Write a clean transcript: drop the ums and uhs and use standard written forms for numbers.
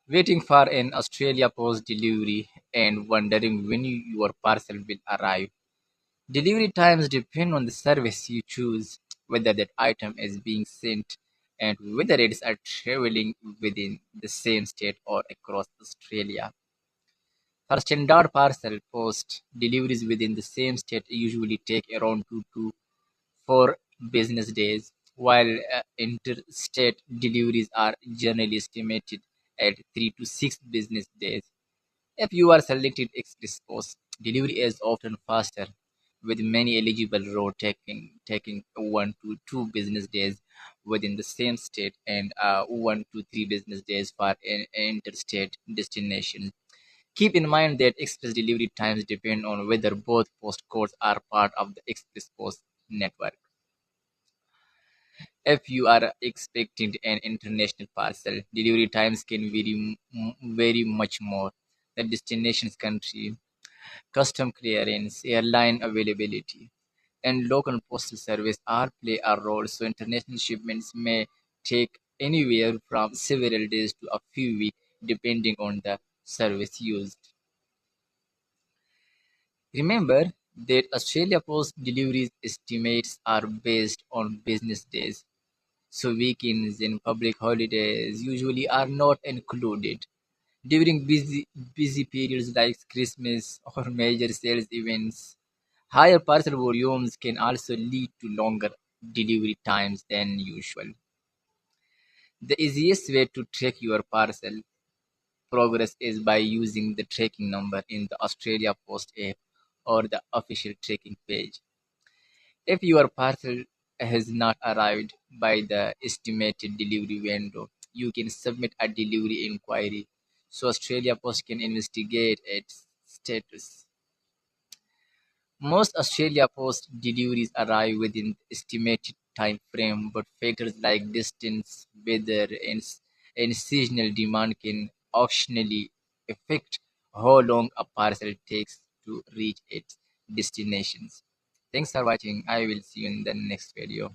Waiting for an Australia Post delivery and wondering when your parcel will arrive. Delivery times depend on the service you choose, whether that item is being sent, and whether it is traveling within the same state or across Australia. For standard parcel post, deliveries within the same state usually take around 2 to 4 business days, while interstate deliveries are generally estimated at 3 to 6 business days. If you are selected express post, delivery is often faster, with many eligible routes taking 1 to 2 business days within the same state and 1 to 3 business days for interstate destinations. Keep in mind that express delivery times depend on whether both postcodes are part of the express post network. If you are expecting an international parcel, delivery times can vary much more. The destination's country, custom clearance, airline availability, and local postal service all play a role, so international shipments may take anywhere from several days to a few weeks depending on the service used. Remember that Australia Post deliveries estimates are based on business days, so weekends and public holidays usually are not included. During busy periods like Christmas or major sales events, higher parcel volumes can also lead to longer delivery times than usual. The easiest way to track your parcel progress is by using the tracking number in the Australia Post app or the official tracking page. If your parcel has not arrived by the estimated delivery window, you can submit a delivery inquiry so Australia Post can investigate its status. Most Australia Post deliveries arrive within the estimated time frame, but factors like distance, weather, and seasonal demand can optionally affect how long a parcel takes to reach its destinations. Thanks for watching. I will see you in the next video.